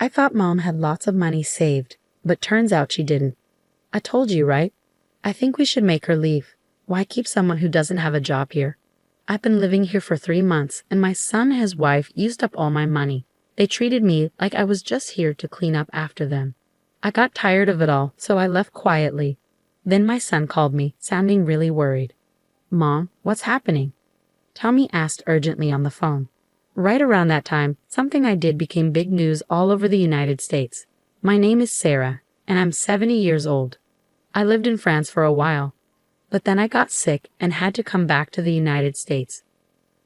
I thought Mom had lots of money saved, but turns out she didn't. I told you, right? I think we should make her leave. Why keep someone who doesn't have a job here? I've been living here for 3 months, and my son and his wife used up all my money. They treated me like I was just here to clean up after them. I got tired of it all, so I left quietly. Then my son called me, sounding really worried. Mom, what's happening? Tommy asked urgently on the phone. Right around that time, something I did became big news all over the United States. My name is Sarah, and I'm 70 years old. I lived in France for a while, but then I got sick and had to come back to the United States.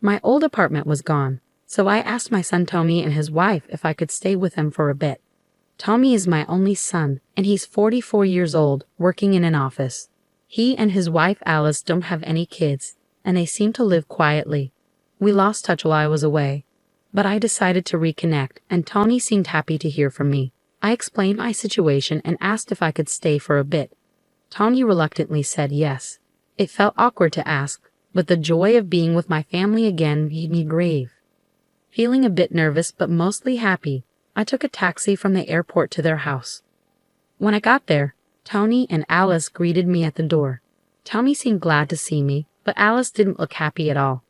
My old apartment was gone, so I asked my son Tommy and his wife if I could stay with them for a bit. Tommy is my only son, and he's 44 years old, working in an office. He and his wife Alice don't have any kids, and they seem to live quietly. We lost touch while I was away, but I decided to reconnect, and Tommy seemed happy to hear from me. I explained my situation and asked if I could stay for a bit. Tommy reluctantly said yes. It felt awkward to ask, but the joy of being with my family again made me brave. Feeling a bit nervous but mostly happy, I took a taxi from the airport to their house. When I got there, Tony and Alice greeted me at the door. Tommy seemed glad to see me, but Alice didn't look happy at all.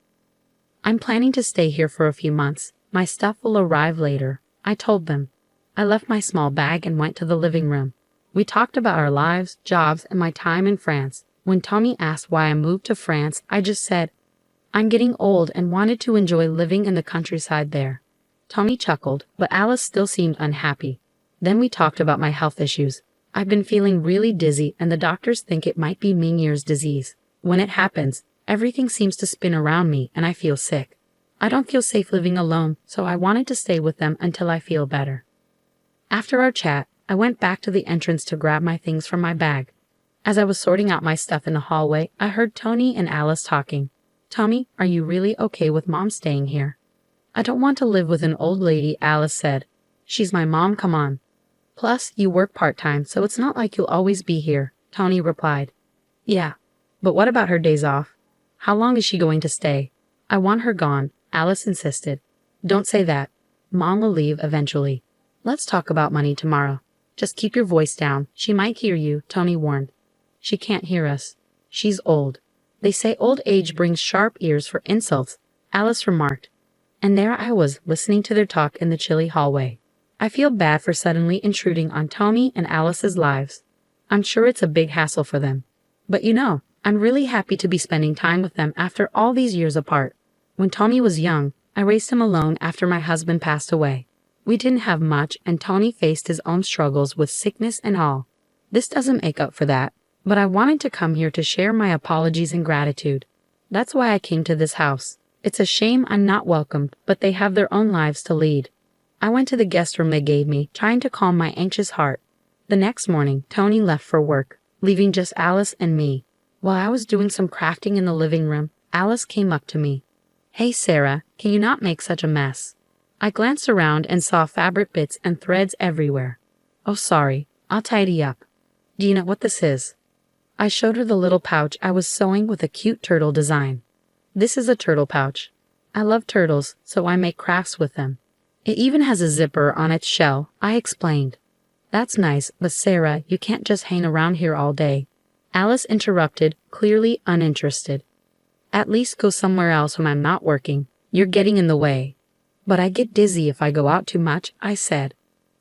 I'm planning to stay here for a few months. My stuff will arrive later, I told them. I left my small bag and went to the living room. We talked about our lives, jobs, and my time in France. When Tommy asked why I moved to France, I just said, I'm getting old and wanted to enjoy living in the countryside there. Tommy chuckled, but Alice still seemed unhappy. Then we talked about my health issues. I've been feeling really dizzy and the doctors think it might be Meniere's disease. When it happens, everything seems to spin around me and I feel sick. I don't feel safe living alone, so I wanted to stay with them until I feel better. After our chat, I went back to the entrance to grab my things from my bag. As I was sorting out my stuff in the hallway, I heard Tony and Alice talking. Tommy, are you really okay with Mom staying here? I don't want to live with an old lady, Alice said. She's my mom, come on. Plus, you work part-time, so it's not like you'll always be here, Tony replied. Yeah, but what about her days off? How long is she going to stay? I want her gone, Alice insisted. Don't say that. Mom will leave eventually. Let's talk about money tomorrow. Just keep your voice down. She might hear you, Tony warned. She can't hear us. She's old. They say old age brings sharp ears for insults, Alice remarked. And there I was, listening to their talk in the chilly hallway. I feel bad for suddenly intruding on Tommy and Alice's lives. I'm sure it's a big hassle for them. But I'm really happy to be spending time with them after all these years apart. When Tommy was young, I raised him alone after my husband passed away. We didn't have much, and Tony faced his own struggles with sickness and all. This doesn't make up for that, but I wanted to come here to share my apologies and gratitude. That's why I came to this house. It's a shame I'm not welcomed, but they have their own lives to lead. I went to the guest room they gave me, trying to calm my anxious heart. The next morning, Tony left for work, leaving just Alice and me. While I was doing some crafting in the living room, Alice came up to me. Hey Sarah, can you not make such a mess? I glanced around and saw fabric bits and threads everywhere. Oh sorry, I'll tidy up. Do you know what this is? I showed her the little pouch I was sewing with a cute turtle design. This is a turtle pouch. I love turtles, so I make crafts with them. It even has a zipper on its shell, I explained. That's nice, but Sarah, you can't just hang around here all day. Alice interrupted, clearly uninterested. At least go somewhere else when I'm not working. You're getting in the way. But I get dizzy if I go out too much, I said.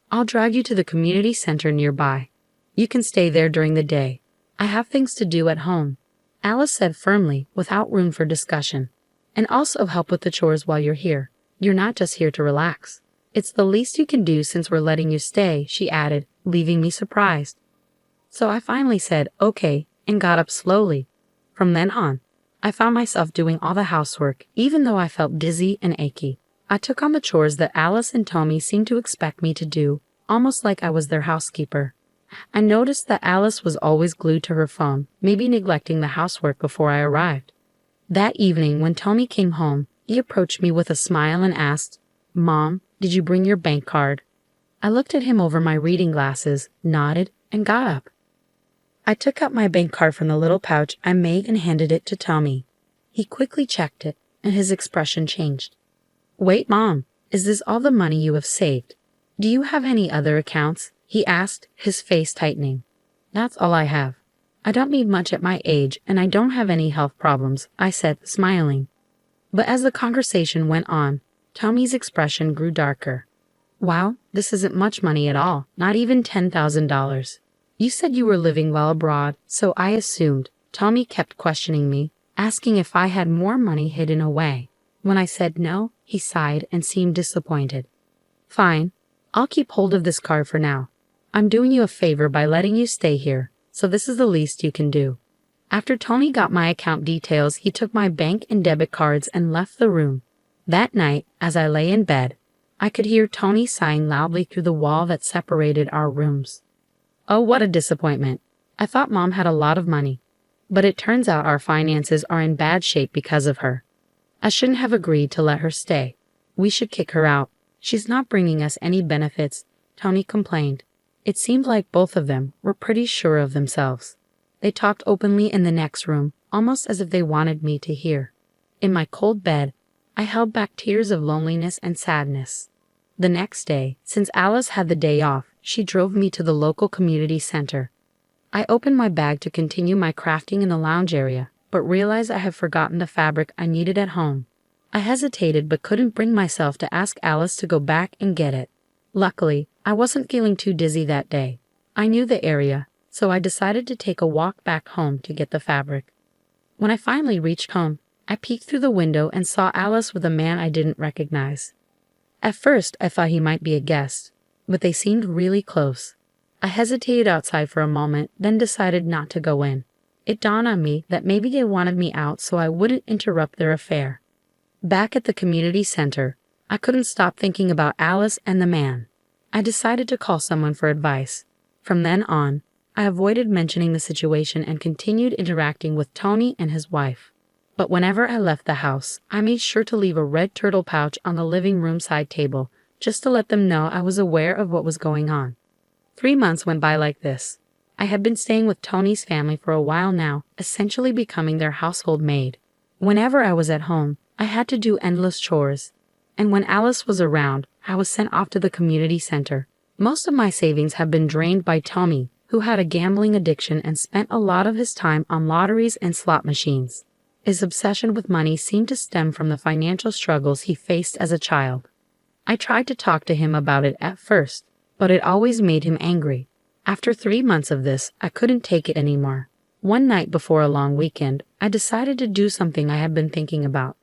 I'll drive you to the community center nearby. You can stay there during the day. I have things to do at home, Alice said firmly, without room for discussion. And also help with the chores while you're here. You're not just here to relax. It's the least you can do since we're letting you stay, she added, leaving me surprised. So I finally said, okay, and got up slowly. From then on, I found myself doing all the housework, even though I felt dizzy and achy. I took on the chores that Alice and Tommy seemed to expect me to do, almost like I was their housekeeper. I noticed that Alice was always glued to her phone, maybe neglecting the housework before I arrived. That evening, when Tommy came home, he approached me with a smile and asked, Mom, did you bring your bank card? I looked at him over my reading glasses, nodded, and got up. I took out my bank card from the little pouch I made and handed it to Tommy. He quickly checked it, and his expression changed. Wait, Mom, is this all the money you have saved? Do you have any other accounts? He asked, his face tightening. That's all I have. I don't need much at my age, and I don't have any health problems, I said, smiling. But as the conversation went on, Tommy's expression grew darker. Wow, this isn't much money at all, not even $10,000. You said you were living well abroad, so I assumed. Tommy kept questioning me, asking if I had more money hidden away. When I said no, he sighed and seemed disappointed. Fine, I'll keep hold of this card for now. I'm doing you a favor by letting you stay here, so this is the least you can do. After Tony got my account details, he took my bank and debit cards and left the room. That night, as I lay in bed, I could hear Tony sighing loudly through the wall that separated our rooms. Oh, what a disappointment. I thought Mom had a lot of money. But it turns out our finances are in bad shape because of her. I shouldn't have agreed to let her stay. We should kick her out. She's not bringing us any benefits, Tony complained. It seemed like both of them were pretty sure of themselves. They talked openly in the next room, almost as if they wanted me to hear. In my cold bed, I held back tears of loneliness and sadness. The next day, since Alice had the day off, she drove me to the local community center. I opened my bag to continue my crafting in the lounge area, but realized I had forgotten the fabric I needed at home. I hesitated but couldn't bring myself to ask Alice to go back and get it. Luckily, I wasn't feeling too dizzy that day. I knew the area, so I decided to take a walk back home to get the fabric. When I finally reached home, I peeked through the window and saw Alice with a man I didn't recognize. At first, I thought he might be a guest, but they seemed really close. I hesitated outside for a moment, then decided not to go in. It dawned on me that maybe they wanted me out so I wouldn't interrupt their affair. Back at the community center, I couldn't stop thinking about Alice and the man. I decided to call someone for advice. From then on, I avoided mentioning the situation and continued interacting with Tony and his wife. But whenever I left the house, I made sure to leave a red turtle pouch on the living room side table, just to let them know I was aware of what was going on. 3 months went by like this. I had been staying with Tony's family for a while now, essentially becoming their household maid. Whenever I was at home, I had to do endless chores. And when Alice was around, I was sent off to the community center. Most of my savings had been drained by Tommy, who had a gambling addiction and spent a lot of his time on lotteries and slot machines. His obsession with money seemed to stem from the financial struggles he faced as a child. I tried to talk to him about it at first, but it always made him angry. After 3 months of this, I couldn't take it anymore. One night before a long weekend, I decided to do something I had been thinking about.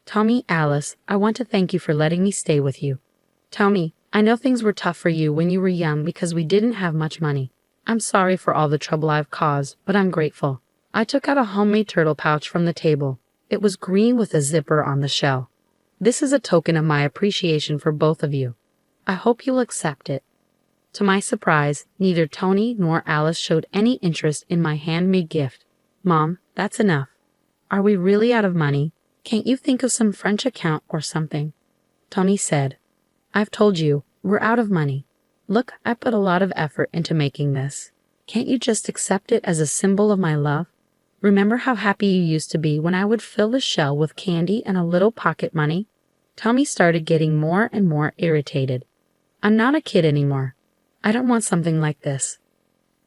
Tommy, Alice, I want to thank you for letting me stay with you. Tommy, I know things were tough for you when you were young because we didn't have much money. I'm sorry for all the trouble I've caused, but I'm grateful. I took out a homemade turtle pouch from the table. It was green with a zipper on the shell. This is a token of my appreciation for both of you. I hope you'll accept it. To my surprise, neither Tony nor Alice showed any interest in my handmade gift. Mom, that's enough. Are we really out of money? Can't you think of some French account or something? Tony said, I've told you, we're out of money. Look, I put a lot of effort into making this. Can't you just accept it as a symbol of my love? Remember how happy you used to be when I would fill the shell with candy and a little pocket money? Tommy started getting more and more irritated. I'm not a kid anymore. I don't want something like this.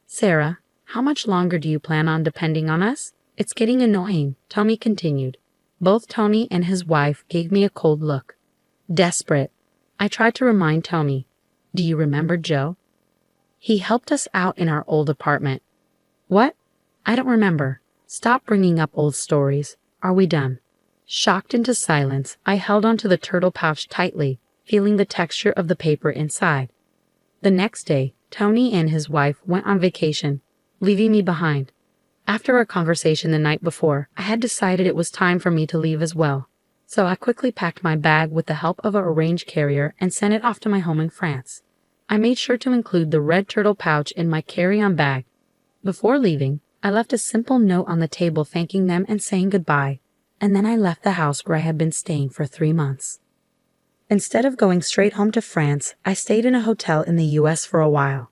Sarah, how much longer do you plan on depending on us? It's getting annoying, Tommy continued. Both Tony and his wife gave me a cold look. Desperate, I tried to remind Tommy. Do you remember Joe? He helped us out in our old apartment. What? I don't remember. Stop bringing up old stories. Are we done? Shocked into silence, I held onto the turtle pouch tightly, feeling the texture of the paper inside. The next day, Tony and his wife went on vacation, leaving me behind. After our conversation the night before, I had decided it was time for me to leave as well. So I quickly packed my bag with the help of an arranged carrier and sent it off to my home in France. I made sure to include the red turtle pouch in my carry-on bag. Before leaving, I left a simple note on the table thanking them and saying goodbye, and then I left the house where I had been staying for 3 months. Instead of going straight home to France, I stayed in a hotel in the US for a while.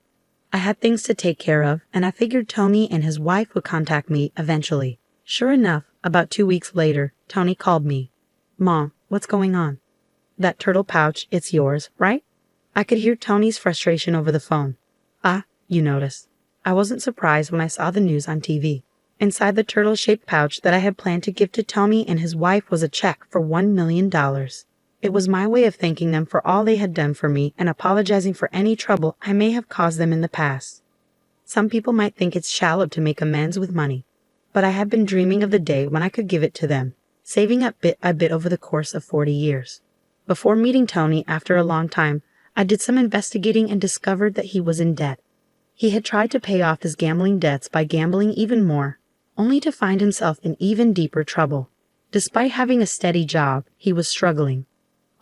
I had things to take care of, and I figured Tony and his wife would contact me eventually. Sure enough, about 2 weeks later, Tony called me. Mom, what's going on? That turtle pouch, it's yours, right? I could hear Tony's frustration over the phone. Ah, you noticed. I wasn't surprised when I saw the news on TV. Inside the turtle-shaped pouch that I had planned to give to Tony and his wife was a check for $1 million. It was my way of thanking them for all they had done for me and apologizing for any trouble I may have caused them in the past. Some people might think it's shallow to make amends with money, but I had been dreaming of the day when I could give it to them, saving up bit by bit over the course of 40 years. Before meeting Tony after a long time, I did some investigating and discovered that he was in debt. He had tried to pay off his gambling debts by gambling even more, only to find himself in even deeper trouble. Despite having a steady job, he was struggling.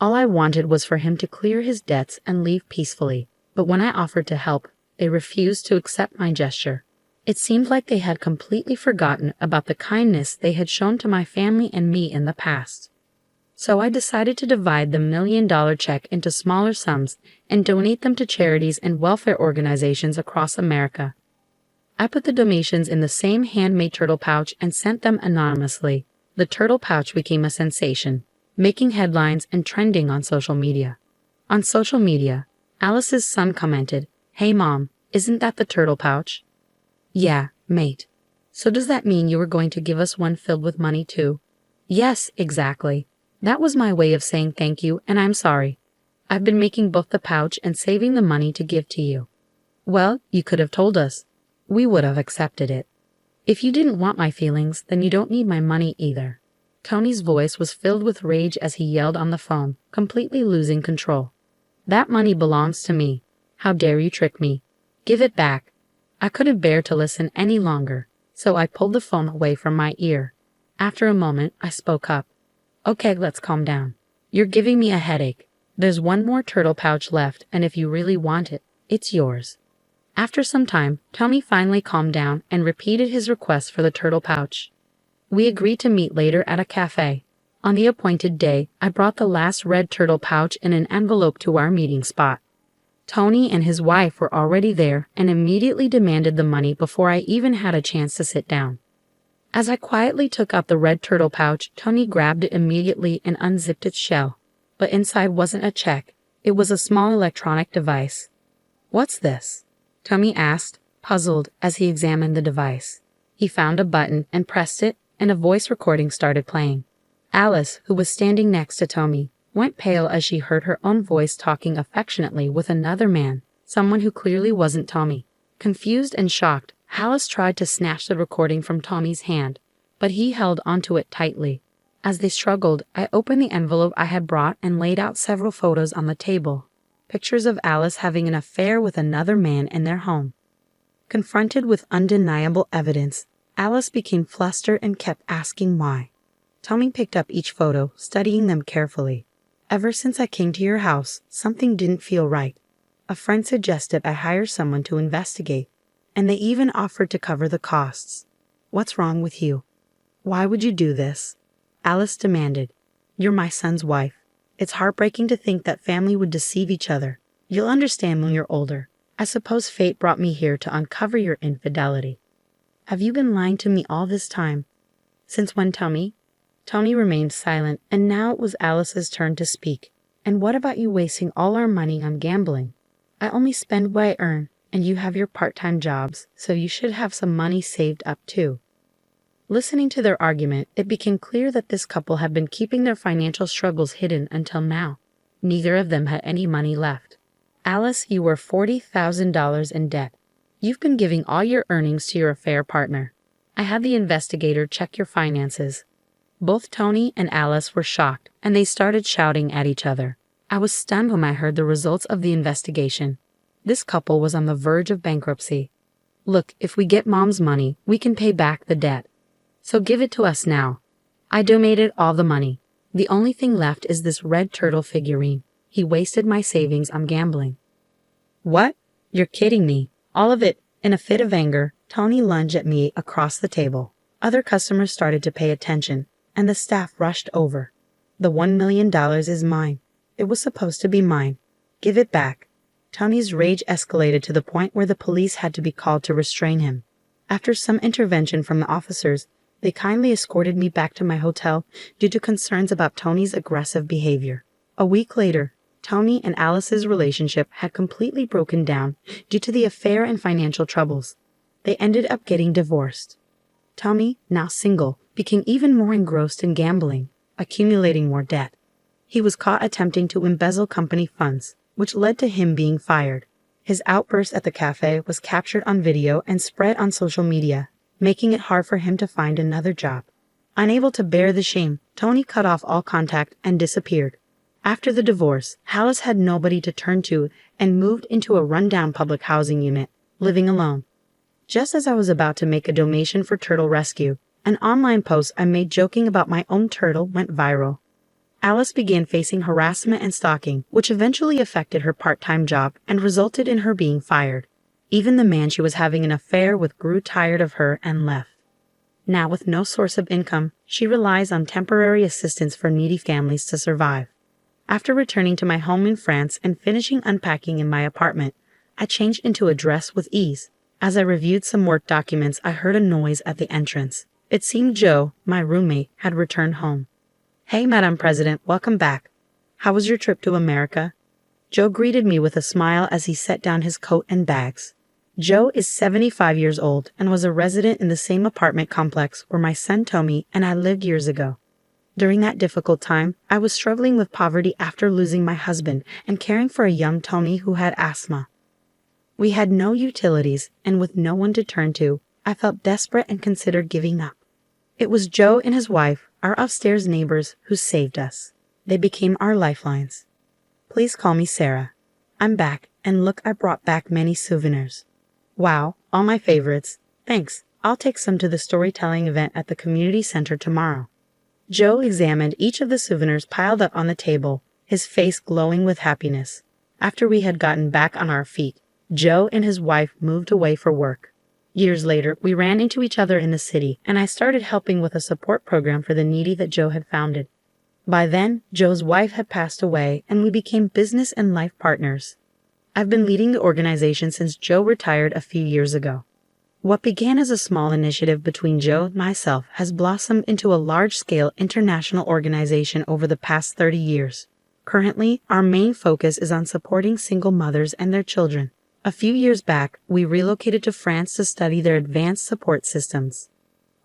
All I wanted was for him to clear his debts and leave peacefully, but when I offered to help, they refused to accept my gesture. It seemed like they had completely forgotten about the kindness they had shown to my family and me in the past. So I decided to divide the $1 million check into smaller sums and donate them to charities and welfare organizations across America. I put the donations in the same handmade turtle pouch and sent them anonymously. The turtle pouch became a sensation, making headlines and trending on social media. On social media, Alice's son commented, "Hey Mom, isn't that the turtle pouch?" "Yeah, mate. So does that mean you were going to give us one filled with money too?" "Yes, exactly. That was my way of saying thank you and I'm sorry. I've been making both the pouch and saving the money to give to you." "Well, you could have told us. We would have accepted it. If you didn't want my feelings, then you don't need my money either." Tony's voice was filled with rage as he yelled on the phone, completely losing control. "That money belongs to me. How dare you trick me? Give it back." I couldn't bear to listen any longer, so I pulled the phone away from my ear. After a moment, I spoke up. "Okay, let's calm down. You're giving me a headache. There's one more turtle pouch left, and if you really want it, it's yours." After some time, Tony finally calmed down and repeated his request for the turtle pouch. We agreed to meet later at a cafe. On the appointed day, I brought the last red turtle pouch in an envelope to our meeting spot. Tony and his wife were already there and immediately demanded the money before I even had a chance to sit down. As I quietly took out the red turtle pouch, Tony grabbed it immediately and unzipped its shell. But inside wasn't a check. It was a small electronic device. "What's this?" Tony asked, puzzled as he examined the device. He found a button and pressed it, and a voice recording started playing. Alice, who was standing next to Tony, went pale as she heard her own voice talking affectionately with another man, someone who clearly wasn't Tommy. Confused and shocked, Alice tried to snatch the recording from Tommy's hand, but he held onto it tightly. As they struggled, I opened the envelope I had brought and laid out several photos on the table. Pictures of Alice having an affair with another man in their home. Confronted with undeniable evidence, Alice became flustered and kept asking why. Tommy picked up each photo, studying them carefully. "Ever since I came to your house, something didn't feel right. A friend suggested I hire someone to investigate, and they even offered to cover the costs. What's wrong with you? Why would you do this?" Alice demanded. "You're my son's wife. It's heartbreaking to think that family would deceive each other. You'll understand when you're older. I suppose fate brought me here to uncover your infidelity." "Have you been lying to me all this time? Since when, Tommy?" Tony remained silent, and now it was Alice's turn to speak. "And what about you wasting all our money on gambling? I only spend what I earn, and you have your part-time jobs, so you should have some money saved up too." Listening to their argument, it became clear that this couple had been keeping their financial struggles hidden until now. Neither of them had any money left. "Alice, you were $40,000 in debt. You've been giving all your earnings to your affair partner. I had the investigator check your finances." Both Tony and Alice were shocked, and they started shouting at each other. I was stunned when I heard the results of the investigation. This couple was on the verge of bankruptcy. "Look, if we get Mom's money, we can pay back the debt. So give it to us now." I donated all the money. The only thing left is this red turtle figurine. He wasted my savings on gambling. "What? You're kidding me. All of it?" In a fit of anger, Tony lunged at me across the table. Other customers started to pay attention, and the staff rushed over. "The $1 million is mine. It was supposed to be mine. Give it back." Tony's rage escalated to the point where the police had to be called to restrain him. After some intervention from the officers, they kindly escorted me back to my hotel due to concerns about Tony's aggressive behavior. A week later, Tony and Alice's relationship had completely broken down due to the affair and financial troubles. They ended up getting divorced. Tommy, now single, became even more engrossed in gambling, accumulating more debt. He was caught attempting to embezzle company funds, which led to him being fired. His outburst at the cafe was captured on video and spread on social media, making it hard for him to find another job. Unable to bear the shame, Tony cut off all contact and disappeared. After the divorce, Alice had nobody to turn to and moved into a rundown public housing unit, living alone. Just as I was about to make a donation for turtle rescue, an online post I made joking about my own turtle went viral. Alice began facing harassment and stalking, which eventually affected her part-time job and resulted in her being fired. Even the man she was having an affair with grew tired of her and left. Now, with no source of income, she relies on temporary assistance for needy families to survive. After returning to my home in France and finishing unpacking in my apartment, I changed into a dress with ease. As I reviewed some work documents, I heard a noise at the entrance. It seemed Joe, my roommate, had returned home. "Hey, Madam President, welcome back. How was your trip to America?" Joe greeted me with a smile as he set down his coat and bags. Joe is 75 years old and was a resident in the same apartment complex where my son Tommy and I lived years ago. During that difficult time, I was struggling with poverty after losing my husband and caring for a young Tommy who had asthma. We had no utilities, and with no one to turn to, I felt desperate and considered giving up. It was Joe and his wife, our upstairs neighbors, who saved us. They became our lifelines. Please call me Sarah. I'm back, and look, I brought back many souvenirs. Wow, all my favorites. Thanks. I'll take some to the storytelling event at the community center tomorrow. Joe examined each of the souvenirs piled up on the table, his face glowing with happiness. After we had gotten back on our feet, Joe and his wife moved away for work. Years later, we ran into each other in the city, and I started helping with a support program for the needy that Joe had founded. By then, Joe's wife had passed away, and we became business and life partners. I've been leading the organization since Joe retired a few years ago. What began as a small initiative between Joe and myself has blossomed into a large-scale international organization over the past 30 years. Currently, our main focus is on supporting single mothers and their children. A few years back, we relocated to France to study their advanced support systems.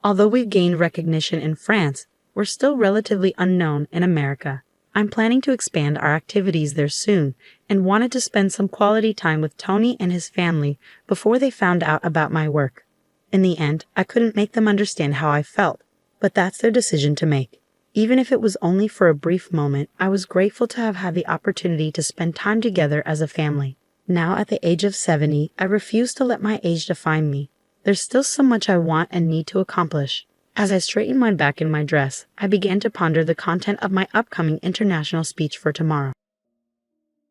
Although we've gained recognition in France, we're still relatively unknown in America. I'm planning to expand our activities there soon and wanted to spend some quality time with Tony and his family before they found out about my work. In the end, I couldn't make them understand how I felt, but that's their decision to make. Even if it was only for a brief moment, I was grateful to have had the opportunity to spend time together as a family. Now at the age of 70, I refuse to let my age define me. There's still so much I want and need to accomplish. As I straightened my back in my dress, I began to ponder the content of my upcoming international speech for tomorrow.